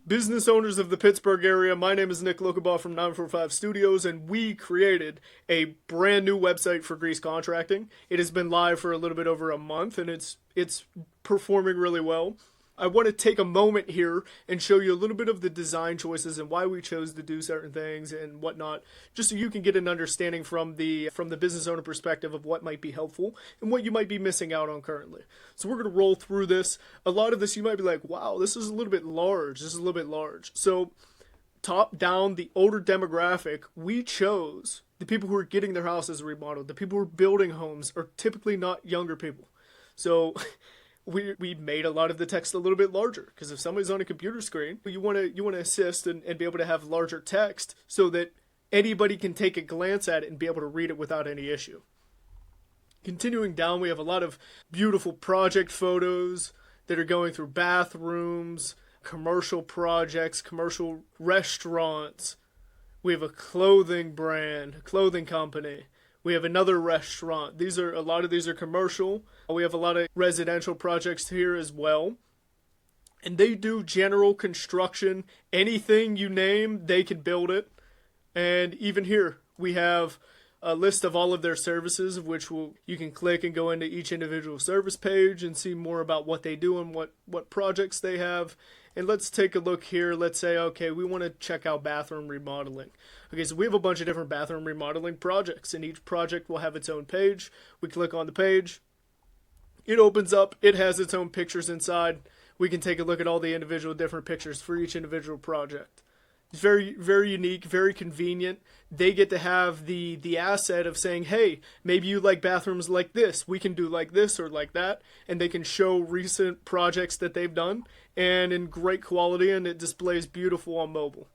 Business owners of the Pittsburgh area, my name is Nick Lokabaugh from 945 Studios, and we created a brand new website for grease contracting. It has been live for a little bit over a month, and it's performing really well. I want to take a moment here and show you a little bit of the design choices and why we chose to do certain things and whatnot, just so you can get an understanding from the business owner perspective of what might be helpful and what you might be missing out on currently. So we're going to roll through this. A lot of this you might be like, wow, this is a little bit large. This is a little bit large. So top down, the older demographic, we chose the people who are getting their houses remodeled. The people who are building homes are typically not younger people. So we made a lot of the text a little bit larger, because if somebody's on a computer screen, you want to assist and be able to have larger text so that anybody can take a glance at it and be able to read it without any issue. Continuing down, we have a lot of beautiful project photos that are going through bathrooms, commercial projects, commercial restaurants. We have a clothing brand, a clothing company. We have another restaurant. A lot of these are commercial. We have a lot of residential projects here as well. And they do general construction. Anything you name, they can build it. And even here, we have a list of all of their services, of which you can click and go into each individual service page and see more about what they do and what projects they have. And let's take a look here. Let's say, okay, we want to check out bathroom remodeling. Okay, so we have a bunch of different bathroom remodeling projects, and each project will have its own page. We click on the page. It opens up. It has its own pictures inside. We can take a look at all the individual different pictures for each individual project. It's very, very unique, very convenient. They get to have the asset of saying, hey, maybe you like bathrooms like this. We can do like this or like that. And they can show recent projects that they've done and in great quality, and it displays beautiful on mobile.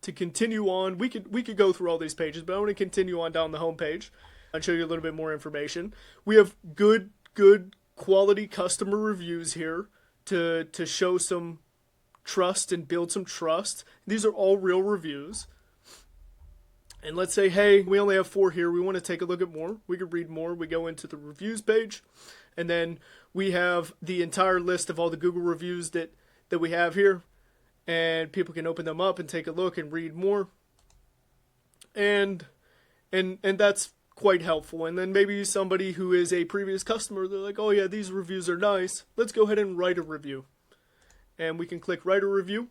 To continue on, we could go through all these pages, but I want to continue on down the home page and show you a little bit more information. We have good quality customer reviews here to show some trust and build some trust. These are all real reviews. And let's say, hey, we only have 4 here. We want to take a look at more. We could read more. We go into the reviews page, and then we have the entire list of all the Google reviews that we have here. And people can open them up and take a look and read more. And that's quite helpful. And then maybe somebody who is a previous customer, they're like, oh yeah, these reviews are nice. Let's go ahead and write a review. And we can click write a review,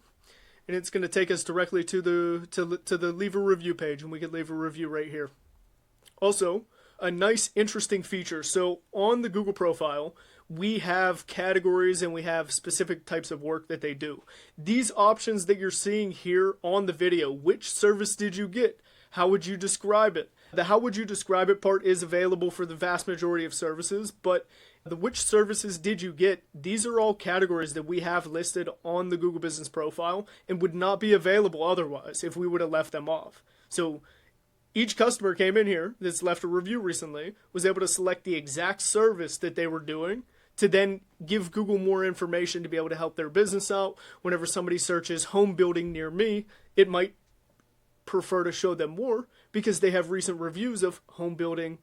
and it's going to take us directly to the leave a review page, and we can leave a review right here. Also, a nice interesting feature. So on the Google profile, we have categories and we have specific types of work that they do. These options that you're seeing here on the video, which service did you get? How would you describe it? The how would you describe it part is available for the vast majority of services, but the which services did you get, these are all categories that we have listed on the Google Business profile and would not be available otherwise if we would have left them off. So each customer came in here that's left a review recently, was able to select the exact service that they were doing to then give Google more information to be able to help their business out. Whenever somebody searches home building near me, it might prefer to show them more because they have recent reviews of home building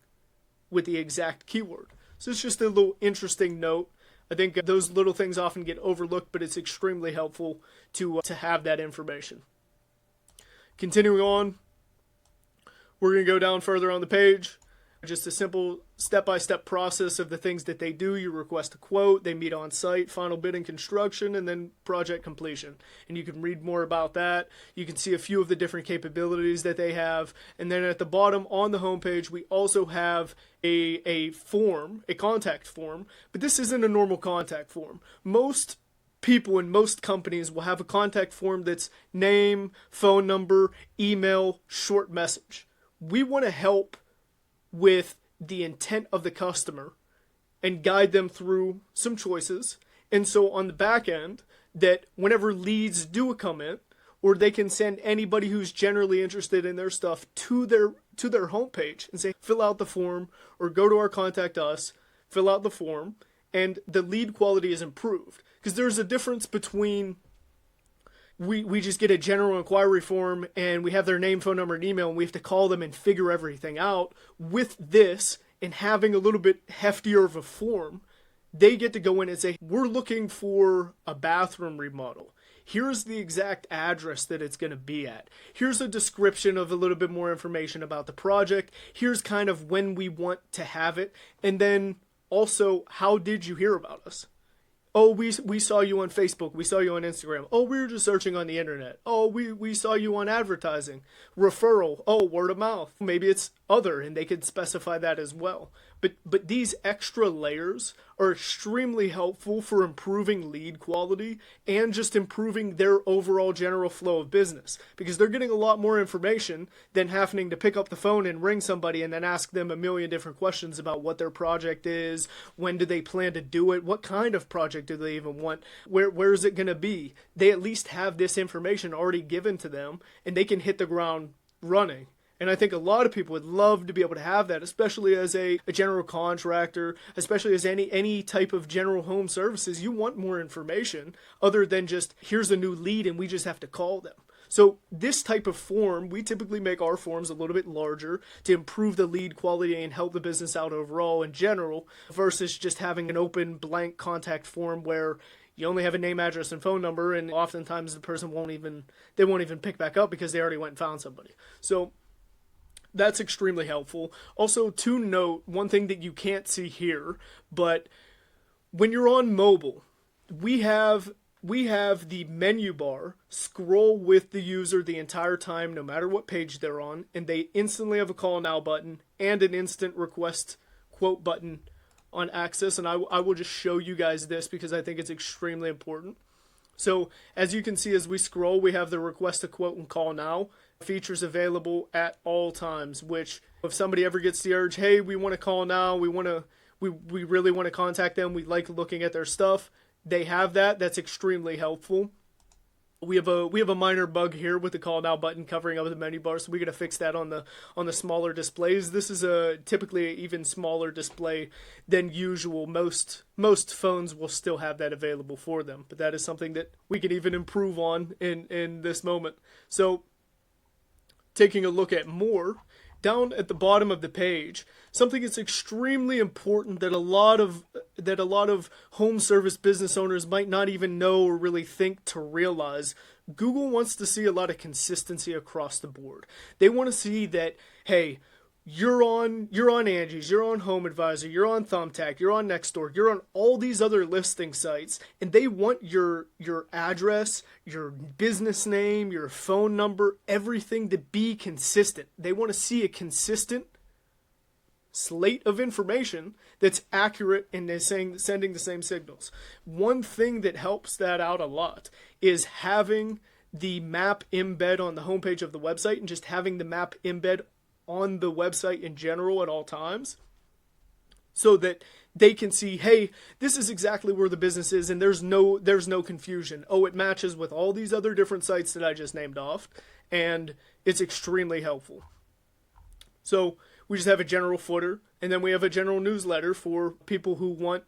with the exact keyword. So it's just a little interesting note. I think those little things often get overlooked, but it's extremely helpful to have that information. Continuing on, we're going to go down further on the page. Just a simple step-by-step process of the things that they do. You request a quote, they meet on site, final bid and construction, and then project completion. And you can read more about that. You can see a few of the different capabilities that they have. And then at the bottom on the homepage, we also have a form, a contact form. But this isn't a normal contact form. Most people in most companies will have a contact form that's name, phone number, email, short message. We want to help with the intent of the customer and guide them through some choices. And so on the back end, that whenever leads do come in, or they can send anybody who's generally interested in their stuff to their homepage and say, fill out the form, or go to our contact us, fill out the form, and the lead quality is improved. Because there's a difference between we just get a general inquiry form and we have their name, phone number, and email, and we have to call them and figure everything out. With this, and having a little bit heftier of a form, they get to go in and say, we're looking for a bathroom remodel. Here's the exact address that it's going to be at. Here's a description of a little bit more information about the project. Here's kind of when we want to have it. And then also, how did you hear about us? Oh, we saw you on Facebook. We saw you on Instagram. Oh, we were just searching on the internet. Oh, we saw you on advertising. Referral. Oh, word of mouth. Maybe it's other, and they could specify that as well. But these extra layers are extremely helpful for improving lead quality and just improving their overall general flow of business, because they're getting a lot more information than having to pick up the phone and ring somebody and then ask them a million different questions about what their project is, when do they plan to do it, what kind of project do they even want, where is it going to be. They at least have this information already given to them, and they can hit the ground running. And I think a lot of people would love to be able to have that, especially as a general contractor, especially as any type of general home services. You want more information other than just, here's a new lead and we just have to call them. So this type of form, we typically make our forms a little bit larger to improve the lead quality and help the business out overall in general, versus just having an open blank contact form where you only have a name, address, and phone number, and oftentimes the person won't even pick back up because they already went and found somebody. So that's extremely helpful. Also, to note, one thing that you can't see here, but when you're on mobile, we have the menu bar scroll with the user the entire time, no matter what page they're on, and they instantly have a call now button and an instant request quote button on access. And I will just show you guys this because I think it's extremely important. So as you can see, as we scroll, we have the request a quote and call now features available at all times, which if somebody ever gets the urge, hey, we want to call now, we really want to contact them, we like looking at their stuff, they have that. That's extremely helpful. We have a minor bug here with the call now button covering up the menu bar, so we got to fix that on the smaller displays. This is a typically an even smaller display than usual. Most phones will still have that available for them, but that is something that we can even improve on in this moment. So taking a look at more, down at the bottom of the page, something that's extremely important that a lot of home service business owners might not even know or really think to realize. Google wants to see a lot of consistency across the board. They want to see that, hey, you're on Angie's, you're on Home Advisor, you're on Thumbtack, you're on Nextdoor, you're on all these other listing sites, and they want your address, your business name, your phone number, everything to be consistent. They want to see a consistent slate of information that's accurate and is sending the same signals. One thing that helps that out a lot is having the map embed on the homepage of the website, and just having the map embed on the website in general at all times, so that they can see, hey, this is exactly where the business is, and there's no confusion. Oh, it matches with all these other different sites that I just named off, and it's extremely helpful. So we just have a general footer, and then we have a general newsletter for people who want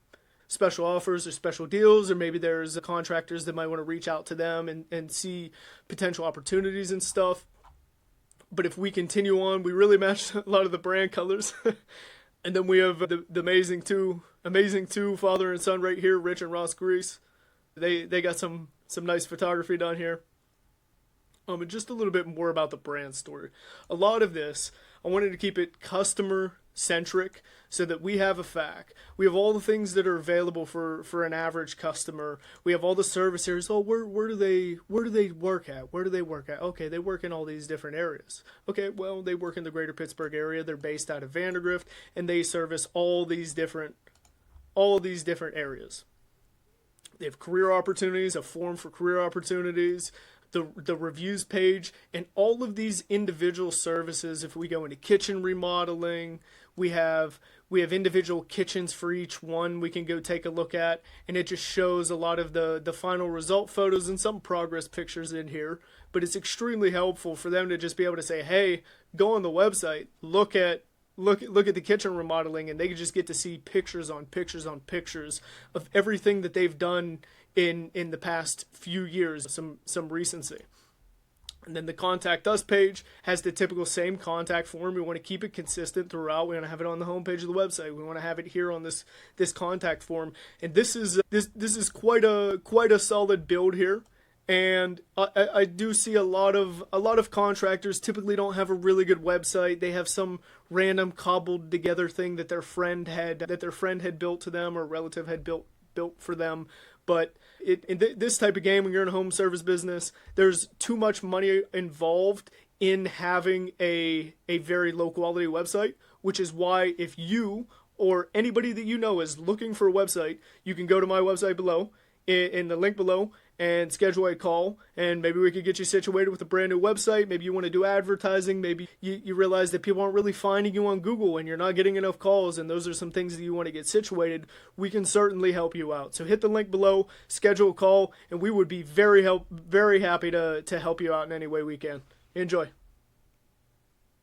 special offers or special deals, or maybe there's contractors that might want to reach out to them and see potential opportunities and stuff. But if we continue on, we really match a lot of the brand colors. And then we have the amazing two father and son right here, Rich and Ross Grease. They got some nice photography done here. And just a little bit more about the brand story. A lot of this, I wanted to keep it customer centric so that we have a FAQ. We have all the things that are available for an average customer. We have all the service areas. Oh, where do they work at? Where do they work at? Okay, they work in all these different areas. Okay, well, they work in the greater Pittsburgh area. They're based out of Vandergrift, and they service all these different areas. They have career opportunities, a form for career opportunities, the reviews page, and all of these individual services. If we go into kitchen remodeling, we have individual kitchens for each one we can go take a look at, and it just shows a lot of the final result photos and some progress pictures in here. But it's extremely helpful for them to just be able to say, hey, go on the website, look at the kitchen remodeling, and they can just get to see pictures on pictures on pictures of everything that they've done in the past few years, some recency. And then the contact us page has the typical same contact form. We want to keep it consistent throughout. We want to have it on the homepage of the website. We want to have it here on this contact form. And this is quite a solid build here. And I do see a lot of contractors typically don't have a really good website. They have some random cobbled together thing that their friend had built to them or relative had built for them. But this type of game, when you're in a home service business, there's too much money involved in having a very low quality website, which is why if you or anybody that you know is looking for a website, you can go to my website below, in the link below, and schedule a call, and maybe we could get you situated with a brand new website. Maybe you want to do advertising. Maybe you realize that people aren't really finding you on Google and you're not getting enough calls, and those are some things that you want to get situated. We can certainly help you out. So hit the link below, schedule a call, and we would be very happy to help you out in any way we can. Enjoy.